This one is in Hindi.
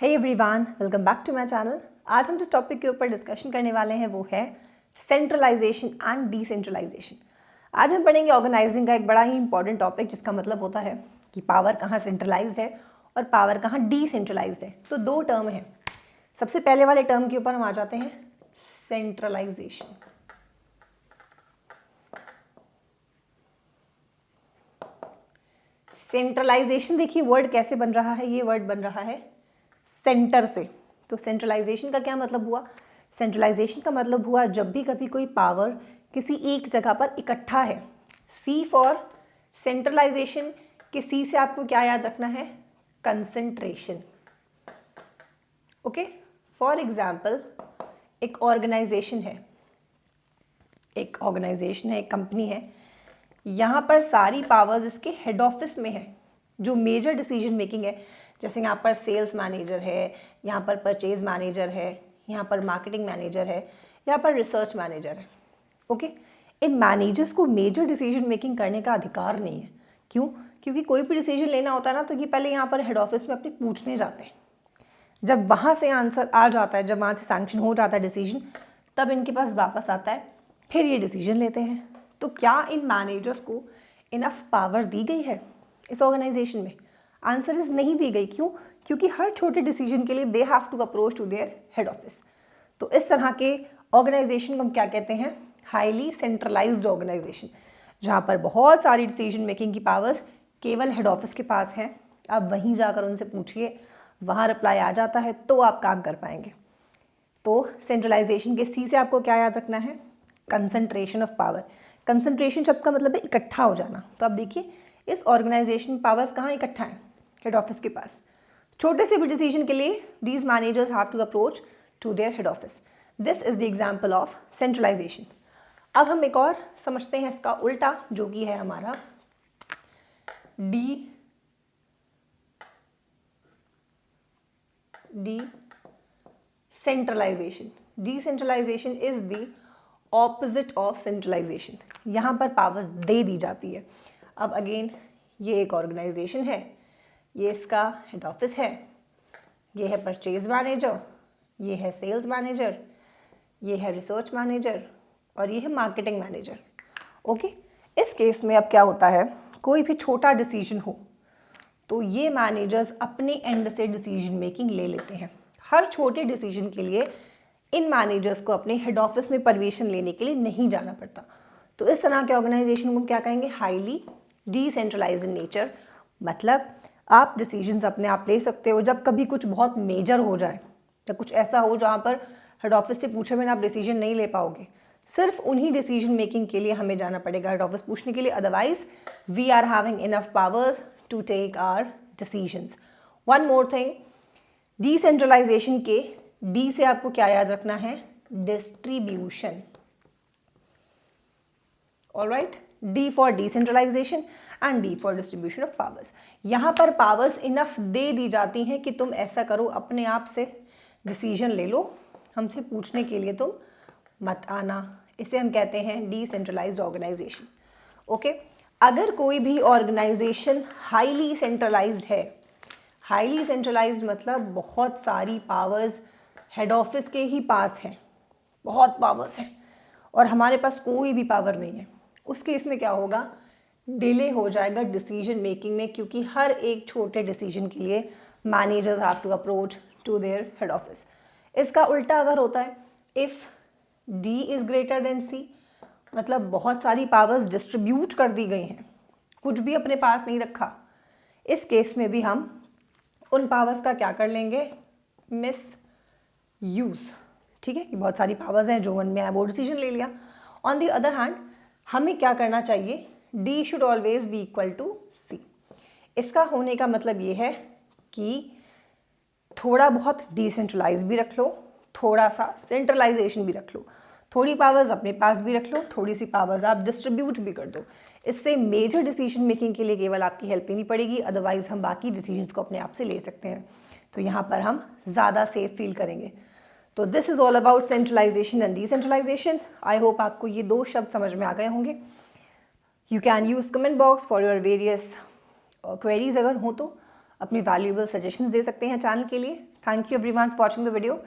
Hey everyone, welcome back to my channel. आज हम जिस टॉपिक के ऊपर डिस्कशन करने वाले हैं वो है सेंट्रलाइजेशन एंड डिसेंट्रलाइजेशन। आज हम पढ़ेंगे ऑर्गेनाइजिंग का एक बड़ा ही इंपॉर्टेंट टॉपिक, जिसका मतलब होता है कि पावर कहाँ सेंट्रलाइज्ड है और पावर कहाँ डिसेंट्रलाइज्ड है। तो दो टर्म हैं। सबसे पहले वाले टर्म के ऊपर हम आ जाते हैं, सेंट्रलाइजेशन। सेंट्रलाइजेशन देखिए वर्ड कैसे बन रहा है, ये वर्ड बन रहा है सेंटर से। तो सेंट्रलाइजेशन का क्या मतलब हुआ? सेंट्रलाइजेशन का मतलब हुआ जब भी कभी कोई पावर किसी एक जगह पर इकट्ठा है। सी फॉर सेंट्रलाइजेशन के सी से आपको क्या याद रखना है? कंसंट्रेशन। ओके, फॉर एग्जाम्पल एक ऑर्गेनाइजेशन है, एक कंपनी है। यहाँ पर सारी पावर्स इसके हेड ऑफिस में है। जो मेजर डिसीजन मेकिंग है, जैसे यहाँ पर सेल्स मैनेजर है, यहाँ पर परचेज मैनेजर है, यहाँ पर मार्केटिंग मैनेजर है, यहाँ पर रिसर्च मैनेजर है। ओके, इन मैनेजर्स को मेजर डिसीजन मेकिंग करने का अधिकार नहीं है। क्यों? क्योंकि कोई भी डिसीजन लेना होता है ना, तो ये पहले यहाँ पर हेड ऑफिस में अपने पूछने जाते हैं। जब वहाँ से आंसर आ जाता है, जब वहाँ से सैंक्शन हो जाता है डिसीजन, तब इनके पास वापस आता है, फिर ये डिसीजन लेते हैं। तो क्या इन मैनेजर्स को इनफ पावर दी गई है इस ऑर्गेनाइजेशन में? आंसर इज नहीं दी गई। क्यों? क्योंकि हर छोटे डिसीजन के लिए they have to approach to their head office. तो इस तरह के ऑर्गेनाइजेशन को हम क्या कहते हैं? हाईली सेंट्रलाइज्ड ऑर्गेनाइजेशन, जहाँ पर बहुत सारी डिसीजन मेकिंग की पावर्स केवल हेड ऑफिस के पास हैं। आप वहीं जाकर उनसे पूछिए, वहाँ रिप्लाई आ जाता है, तो आप काम कर पाएंगे। तो सेंट्रलाइजेशन के सी से आपको क्या याद रखना है? Concentration of power. कंसंट्रेशन शब्द का मतलब है इकट्ठा हो जाना। तो आप देखिए, इस ऑर्गेनाइजेशन में पावर्स कहाँ इकट्ठा हैं? हेड ऑफिस के पास। छोटे से भी डिसीजन के लिए these managers have to approach to their head office. This is the example of centralisation. अब हम एक और समझते हैं इसका उल्टा, जो कि है हमारा decentralisation. Decentralisation is the opposite of centralisation. यहाँ पर पावर्स दे दी जाती है। अब अगेन ये एक ऑर्गेनाइजेशन है, ये इसका हेड ऑफिस है, ये है परचेज मैनेजर, ये है सेल्स मैनेजर, ये है रिसर्च मैनेजर और ये है मार्केटिंग मैनेजर। ओके, इस केस में अब क्या होता है, कोई भी छोटा डिसीजन हो तो ये मैनेजर्स अपने एंड से डिसीजन मेकिंग ले लेते हैं। हर छोटे डिसीजन के लिए इन मैनेजर्स को अपने हेड ऑफिस में परमिशन लेने के लिए नहीं जाना पड़ता। तो इस तरह के ऑर्गेनाइजेशन को हम क्या कहेंगे? Highly decentralised in nature. मतलब आप डिसीजंस अपने आप ले सकते हो। जब कभी कुछ बहुत मेजर हो जाए या कुछ ऐसा हो जहाँ पर हेड ऑफिस से पूछे बिना आप डिसीजन नहीं ले पाओगे, सिर्फ उन्हीं डिसीजन मेकिंग के लिए हमें जाना पड़ेगा हेड ऑफिस पूछने के लिए। Otherwise we are having enough powers to take our decisions. One more thing, decentralisation के डी से आपको क्या याद रखना है? Distribution. Alright, D for decentralisation and D for distribution of powers. यहाँ पर पावर्स इनफ दे दी जाती हैं कि तुम ऐसा करो, अपने आप से डिसीजन ले लो, हमसे पूछने के लिए तुम मत आना। इसे हम कहते हैं डिसेंट्रलाइज्ड ऑर्गेनाइजेशन। ओके, अगर कोई भी ऑर्गेनाइजेशन हाईली सेंट्रलाइज्ड है, हाईली सेंट्रलाइज्ड मतलब बहुत सारी पावर्स हेड ऑफिस के ही पास हैं, बहुत पावर्स हैं और हमारे पास कोई भी पावर नहीं है, उस केस में क्या होगा? डिले हो जाएगा डिसीजन मेकिंग में, क्योंकि हर एक छोटे डिसीजन के लिए managers have to approach to their head office. इसका उल्टा अगर होता है, if D is greater than C, मतलब बहुत सारी पावर्स डिस्ट्रीब्यूट कर दी गई हैं, कुछ भी अपने पास नहीं रखा, इस केस में भी हम उन पावर्स का क्या कर लेंगे? Miss use. ठीक है, कि बहुत सारी पावर्स हैं, जो मन में आया वो डिसीजन ले लिया। ऑन दी अदर हैंड हमें क्या करना चाहिए? D should always be equal to C. इसका होने का मतलब ये है कि थोड़ा बहुत डिसेंट्रलाइज भी रख लो, थोड़ा सा सेंट्रलाइजेशन भी रख लो, थोड़ी पावर्स अपने पास भी रख लो, थोड़ी सी पावर्स आप डिस्ट्रीब्यूट भी कर दो। इससे मेजर डिसीजन मेकिंग के लिए केवल आपकी हेल्प लेनी पड़ेगी, अदरवाइज हम बाकी डिसीजंस को अपने आप से ले सकते हैं। तो यहाँ पर हम ज़्यादा सेफ फील करेंगे। तो this is all about centralization and decentralization. I hope आपको ये दो शब्द समझ में आ गए होंगे। You can use comment box for your various queries अगर हो तो। अपनी वैल्यूएबल सजेशंस दे सकते हैं चैनल के लिए। Thank you everyone for watching the video.